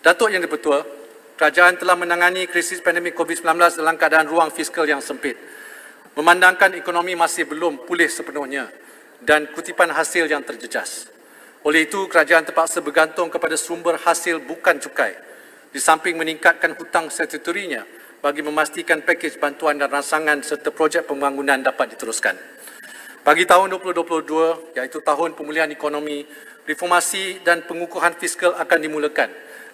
Datuk Yang di-Pertua, kerajaan telah menangani krisis pandemik COVID-19 dalam keadaan ruang fiskal yang sempit. Memandangkan ekonomi masih belum pulih sepenuhnya dan kutipan hasil yang terjejas. Oleh itu, kerajaan terpaksa bergantung kepada sumber hasil bukan cukai, di samping meningkatkan hutang statutorinya bagi memastikan pakej bantuan dan rancangan serta projek pembangunan dapat diteruskan. Bagi tahun 2022, iaitu tahun pemulihan ekonomi, reformasi dan pengukuhan fiskal akan dimulakan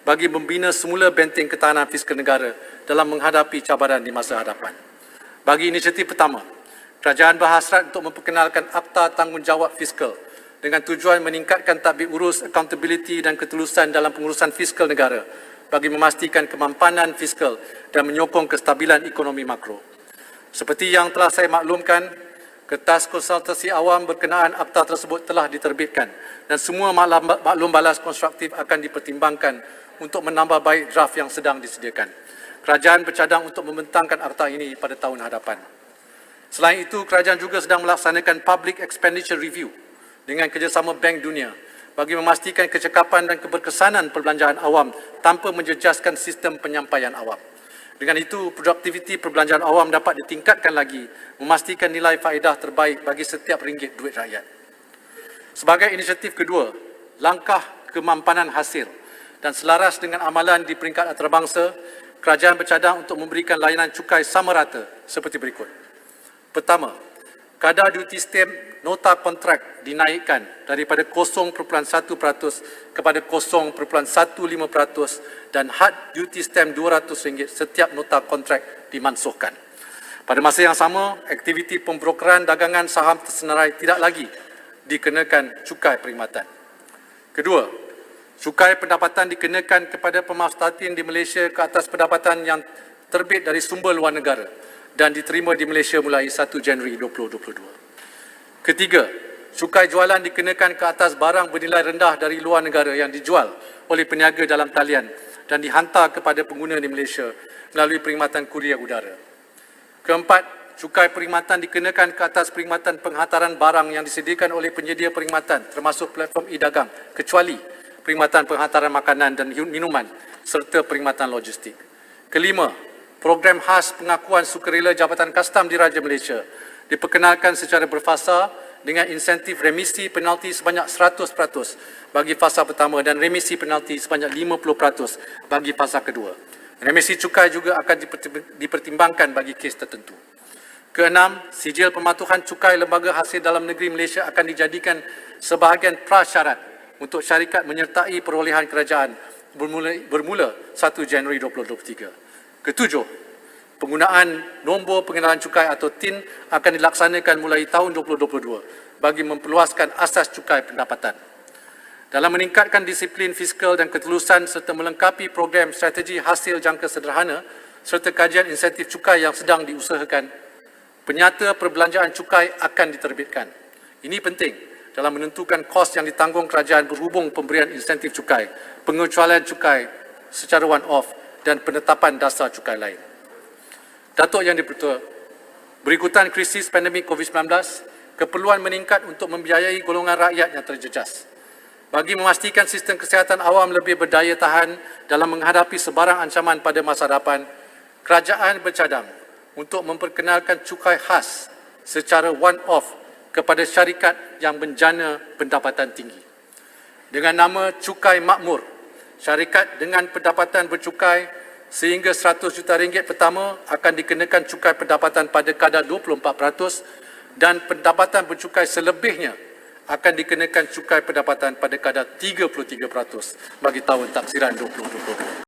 bagi membina semula benteng ketahanan fiskal negara dalam menghadapi cabaran di masa hadapan. Bagi inisiatif pertama, kerajaan berhasrat untuk memperkenalkan Akta Tanggungjawab Fiskal dengan tujuan meningkatkan tadbir urus, accountability dan ketulusan dalam pengurusan fiskal negara bagi memastikan kemampanan fiskal dan menyokong kestabilan ekonomi makro. Seperti yang telah saya maklumkan, kertas konsultasi awam berkenaan akta tersebut telah diterbitkan dan semua maklum balas konstruktif akan dipertimbangkan untuk menambah baik draft yang sedang disediakan. Kerajaan bercadang untuk membentangkan akta ini pada tahun hadapan. Selain itu, kerajaan juga sedang melaksanakan Public Expenditure Review dengan kerjasama Bank Dunia bagi memastikan kecekapan dan keberkesanan perbelanjaan awam tanpa menjejaskan sistem penyampaian awam. Dengan itu, produktiviti perbelanjaan awam dapat ditingkatkan lagi, memastikan nilai faedah terbaik bagi setiap ringgit duit rakyat. Sebagai inisiatif kedua, langkah kemampanan hasil dan selaras dengan amalan di peringkat antarabangsa, kerajaan bercadang untuk memberikan layanan cukai sama rata seperti berikut. Pertama, kadar duty stamp nota kontrak dinaikkan daripada 0.1% kepada 0.15% dan had duty stamp RM200 setiap nota kontrak dimansuhkan. Pada masa yang sama, aktiviti pembrokeran dagangan saham tersenarai tidak lagi dikenakan cukai perkhidmatan. Kedua, cukai pendapatan dikenakan kepada pemanfaatin di Malaysia ke atas pendapatan yang terbit dari sumber luar negara dan diterima di Malaysia mulai 1 Januari 2022. Ketiga, cukai jualan dikenakan ke atas barang bernilai rendah dari luar negara yang dijual oleh peniaga dalam talian dan dihantar kepada pengguna di Malaysia melalui perkhidmatan kurier udara. Keempat, cukai perkhidmatan dikenakan ke atas perkhidmatan penghantaran barang yang disediakan oleh penyedia perkhidmatan termasuk platform e-dagang kecuali perkhidmatan penghantaran makanan dan minuman serta perkhidmatan logistik. Kelima, program khas pengakuan sukarela Jabatan Kastam Diraja Malaysia diperkenalkan secara berfasa dengan insentif remisi penalti sebanyak 100% bagi fasa pertama dan remisi penalti sebanyak 50% bagi fasa kedua. Remisi cukai juga akan dipertimbangkan bagi kes tertentu. Keenam, sijil pematuhan cukai lembaga hasil dalam negeri Malaysia akan dijadikan sebahagian prasyarat untuk syarikat menyertai perolehan kerajaan bermula 1 Januari 2023. Ketujuh, penggunaan nombor pengenalan cukai atau TIN akan dilaksanakan mulai tahun 2022 bagi memperluaskan asas cukai pendapatan. Dalam meningkatkan disiplin fiskal dan ketulusan serta melengkapi program strategi hasil jangka sederhana serta kajian insentif cukai yang sedang diusahakan, penyata perbelanjaan cukai akan diterbitkan. Ini penting dalam menentukan kos yang ditanggung kerajaan berhubung pemberian insentif cukai, pengecualian cukai secara one-off dan penetapan dasar cukai lain. Datuk Yang di-Pertua, berikutan krisis pandemik COVID-19, keperluan meningkat untuk membiayai golongan rakyat yang terjejas. Bagi memastikan sistem kesihatan awam lebih berdaya tahan dalam menghadapi sebarang ancaman pada masa hadapan, kerajaan bercadang untuk memperkenalkan cukai khas secara one-off kepada syarikat yang menjana pendapatan tinggi. Dengan nama Cukai Makmur, syarikat dengan pendapatan bercukai sehingga RM100 juta pertama akan dikenakan cukai pendapatan pada kadar 24% dan pendapatan bercukai selebihnya akan dikenakan cukai pendapatan pada kadar 33% bagi tahun taksiran 2022.